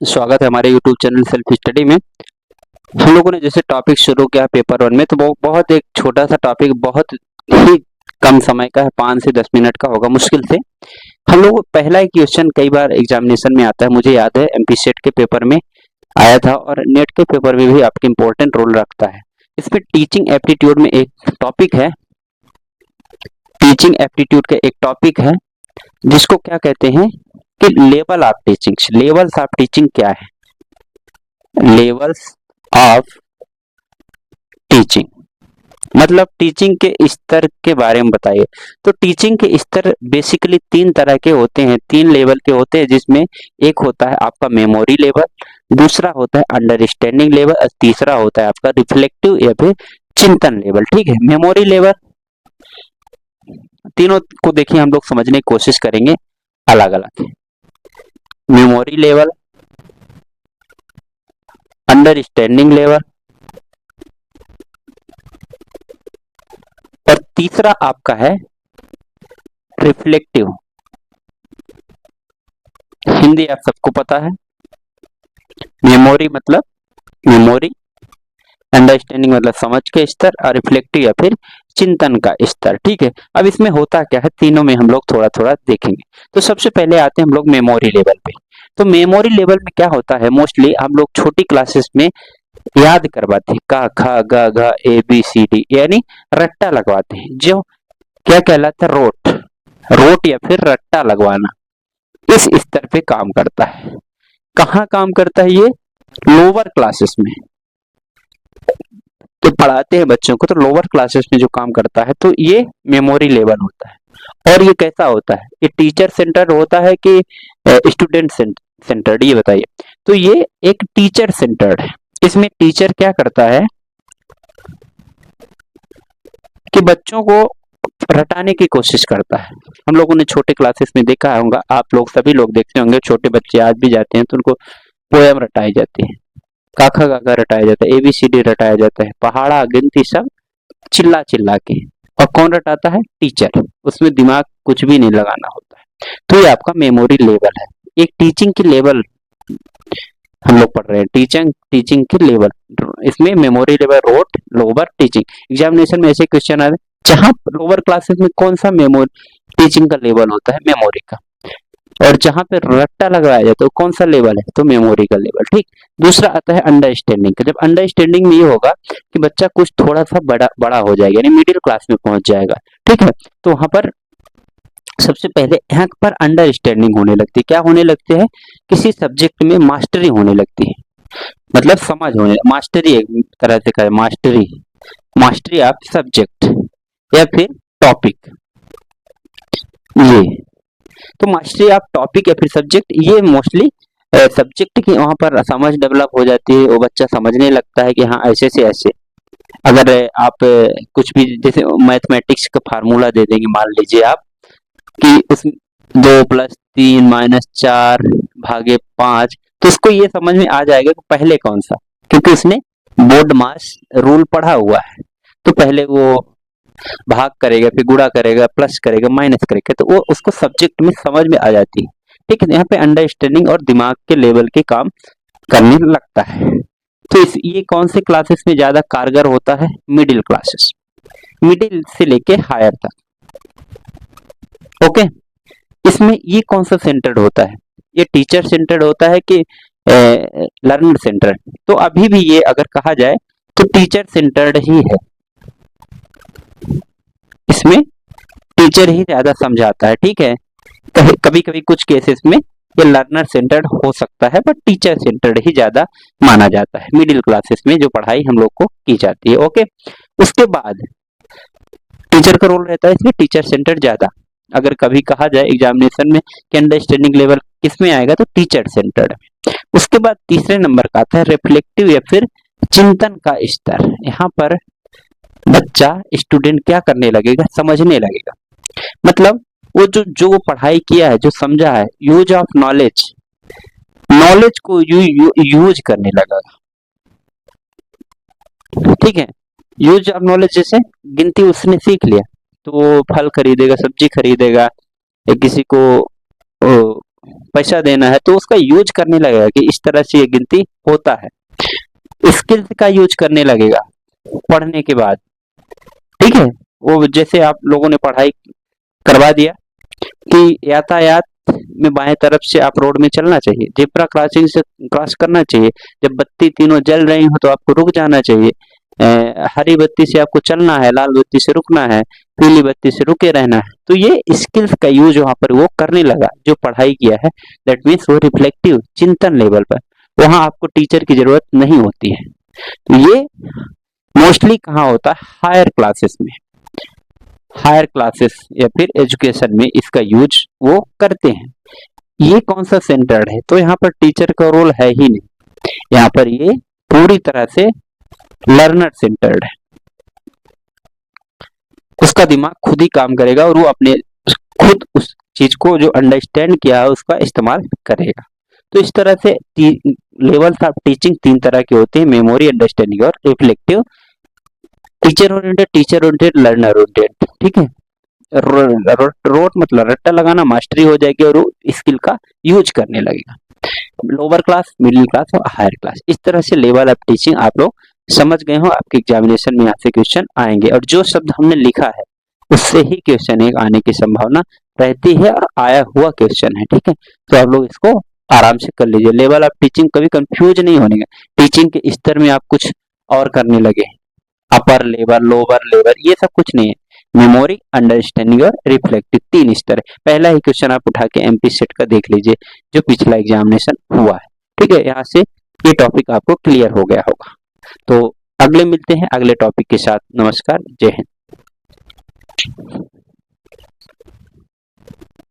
स्वागत है हमारे YouTube चैनल सेल्फ स्टडी में। हम लोगों ने जैसे टॉपिक शुरू किया पेपर वन में, तो वो बहुत एक छोटा सा टॉपिक, बहुत ही कम समय का है, 5 से 10 मिनट का होगा मुश्किल से। हम लोग पहला एक क्वेश्चन कई बार एग्जामिनेशन में आता है, मुझे याद है एमपी सेट के पेपर में आया था और नेट के पेपर में भी आपके इम्पोर्टेंट रोल रखता है। इसमें टीचिंग एप्टीट्यूड में एक टॉपिक है, टीचिंग एप्टीट्यूड का एक टॉपिक है जिसको क्या कहते हैं कि level of teaching. Levels of teaching क्या है? लेवल्स ऑफ टीचिंग मतलब टीचिंग के स्तर के बारे में बताइए। तो टीचिंग के स्तर बेसिकली 3 तरह के होते हैं, 3 लेवल के होते हैं, जिसमें एक होता है आपका मेमोरी लेवल, दूसरा होता है अंडरस्टैंडिंग लेवल और तीसरा होता है आपका रिफ्लेक्टिव या फिर चिंतन लेवल। ठीक है, मेमोरी लेवल, तीनों को देखिए हम लोग समझने की कोशिश करेंगे अलग अलग। मेमोरी लेवल, अंडरस्टैंडिंग लेवल और तीसरा आपका है रिफ्लेक्टिव। हिंदी आप सबको पता है, मेमोरी मतलब मेमोरी, अंडरस्टैंडिंग मतलब समझ के स्तर और रिफ्लेक्टिव या फिर चिंतन का स्तर। ठीक है, अब इसमें होता क्या है, तीनों में हम लोग थोड़ा थोड़ा देखेंगे। तो सबसे पहले आते हैं हम लोग मेमोरी लेवल पे। तो मेमोरी लेवल में क्या होता है, मोस्टली हम लोग छोटी क्लासेस में याद करवाते हैं, का ख ग घ ए बी सी डी, यानी रट्टा लगवाते हैं, जो क्या कहलाता है, रोट। रोट या फिर रट्टा लगवाना इस स्तर पे काम करता है। कहाँ काम करता है ये? लोअर क्लासेस में। तो पढ़ाते हैं बच्चों को, तो लोअर क्लासेस में जो काम करता है, तो ये मेमोरी लेवल होता है। और ये कैसा होता है, ये टीचर सेंटर्ड होता है कि स्टूडेंट सेंटर्ड, ये बताइए। तो ये एक टीचर सेंटर्ड है। इसमें टीचर क्या करता है कि बच्चों को रटाने की कोशिश करता है। हम लोगों ने छोटे क्लासेस में देखा होगा, आप लोग सभी लोग देखते होंगे, छोटे बच्चे आज भी जाते हैं तो उनको पोयम रटाई जाती है, काखा काखा रटाया जाता है, एबीसीडी रटाया जाता है, पहाड़ा गिनती सब चिल्ला चिल्ला के। और कौन रटाता है? टीचर। उसमें दिमाग कुछ भी नहीं लगाना होता है। तो ये आपका मेमोरी लेवल है। एक टीचिंग की लेवल हम लोग पढ़ रहे हैं, टीचिंग की लेवल। इसमें memory level, rote, lower, teaching. Examination में ऐसे क्वेश्चन आते हैं जहां लोअर क्लासेस में कौन सा मेमोरी टीचिंग का लेवल होता है, मेमोरी का। और जहां पे रट्टा लगाया जाता है कौन सा लेवल है, तो मेमोरी का लेवल। ठीक। दूसरा आता है अंडरस्टैंडिंग का। जब अंडरस्टैंडिंग में ये होगा कि बच्चा कुछ थोड़ा सा बड़ा हो जाएगा, यानी मिडिल क्लास में पहुंच जाएगा। ठीक है, तो वहां पर सबसे पहले यहाँ पर अंडरस्टैंडिंग होने लगती है। क्या होने लगते हैं? किसी सब्जेक्ट में मास्टरी होने लगती है, मतलब समझ होने, मास्टरी एक तरह से करें, मास्टरी, मास्टरी ऑफ सब्जेक्ट या फिर टॉपिक। ये तो मास्टरी ऑफ टॉपिक या फिर सब्जेक्ट, ये मोस्टली सब्जेक्ट की वहां पर समझ डेवलप हो जाती है। वो बच्चा समझने लगता है कि हाँ ऐसे से ऐसे। अगर आप कुछ भी जैसे मैथमेटिक्स का फार्मूला दे देंगे, मान लीजिए आप कि उस 2 + 3 - 4 भागे 5, तो उसको ये समझ में आ जाएगा कि पहले कौन सा, क्योंकि उसने बोर्ड मास रूल पढ़ा हुआ है। तो पहले वो भाग करेगा, फिर गुणा करेगा, प्लस करेगा, माइनस करेगा, तो वो उसको सब्जेक्ट में समझ में आ जाती है। ठीक है, यहाँ पे अंडरस्टैंडिंग और दिमाग के लेवल के काम करने लगता है। तो ये कौन से क्लासेस में ज्यादा कारगर होता है? मिडिल क्लासेस, मिडिल से लेके हायर तक। ओके, इसमें ये कौन सा सेंटर्ड होता है? ये टीचर सेंटर्ड होता है कि लर्नर सेंटर्ड? तो अभी भी ये अगर कहा जाए तो टीचर सेंटर्ड ही है। इसमें टीचर ही ज्यादा समझाता है। ठीक है, कभी कभी कुछ केसेस में ये लर्नर सेंटर्ड हो सकता है, बट टीचर सेंटर्ड ही ज्यादा माना जाता है मिडिल क्लासेस में जो पढ़ाई हम लोग को की जाती है। ओके, उसके बाद टीचर का रोल रहता है इसमें टीचर सेंटर्ड ज्यादा। अगर कभी कहा जाए एग्जामिनेशन में कि अंडरस्टैंडिंग लेवल किस में आएगा, तो टीचर सेंटर्ड में। उसके बाद तीसरे नंबर का आता है रिफ्लेक्टिव या फिर चिंतन का स्तर। यहाँ पर बच्चा, स्टूडेंट क्या करने लगेगा? समझने लगेगा। मतलब वो जो पढ़ाई किया है, जो समझा है, यूज ऑफ नॉलेज, नॉलेज को यूज करने लगा। ठीक है, यूज ऑफ नॉलेज, जैसे गिनती उसने सीख लिया तो वो फल खरीदेगा, सब्जी खरीदेगा, या किसी को पैसा देना है तो उसका यूज करने लगेगा कि इस तरह से ये गिनती होता है। स्किल्स का यूज करने लगेगा पढ़ने के बाद, ठीक है। वो जैसे आप लोगों ने पढ़ाई करवा दिया कि यातायात में बाएं तरफ से आप रोड में चलना चाहिए, जेब्रा क्रॉसिंग से क्रॉस करना चाहिए, जब बत्ती तीनों जल रही हो तो आपको रुक जाना चाहिए, हरी बत्ती से आपको चलना है, लाल बत्ती से रुकना है, पीली बत्ती से रुके रहना है। तो ये स्किल्स का यूज वहां पर वो करने लगा जो पढ़ाई किया है। दैट मीन्स वो रिफ्लेक्टिव चिंतन लेवल पर, वहां आपको टीचर की जरूरत नहीं होती है। तो ये मोस्टली कहाँ होता है? हायर क्लासेस में, हायर क्लासेस या फिर एजुकेशन में इसका यूज वो करते हैं। ये कौन सा सेंटर्ड है? तो यहाँ पर टीचर का रोल है ही नहीं, यहाँ पर ये पूरी तरह से लर्नर सेंटर्ड है। उसका दिमाग खुद ही काम करेगा और वो अपने खुद उस चीज को जो अंडरस्टैंड किया है उसका इस्तेमाल करेगा। तो इस तरह से लेवल्स ऑफ टीचिंग तीन तरह के होते हैं, मेमोरी, अंडरस्टैंडिंग और reflective. Teacher oriented, learner oriented, ठीक है। रोट मतलब रट्टा लगाना मास्टरी हो जाएगी और वो स्किल का यूज करने लगेगा। लोअर क्लास, मिडिल क्लास और हायर क्लास, इस तरह से लेवल ऑफ टीचिंग आप लोग समझ गए हो। आपके एग्जामिनेशन में यहाँ से क्वेश्चन आएंगे और जो शब्द हमने लिखा है उससे ही क्वेश्चन एक आने की संभावना रहती है और आया हुआ क्वेश्चन है, ठीक है। तो आप लोग इसको आराम से कर लीजिए। लेवल ऑफ टीचिंग कभी कंफ्यूज नहीं होने का, टीचिंग के स्तर में आप कुछ और करने लगे, अपर लेवल, लोअर लेवल, ये सब कुछ नहीं है। मेमोरी, अंडरस्टैंडिंग और रिफ्लेक्टिव तीन स्तर है। पहला ही क्वेश्चन आप उठा के एमपी सेट का देख लीजिए जो पिछला एग्जामिनेशन हुआ है, ठीक है। यहाँ से ये टॉपिक आपको क्लियर हो गया होगा। तो अगले मिलते हैं अगले टॉपिक के साथ। नमस्कार, जय हिंद।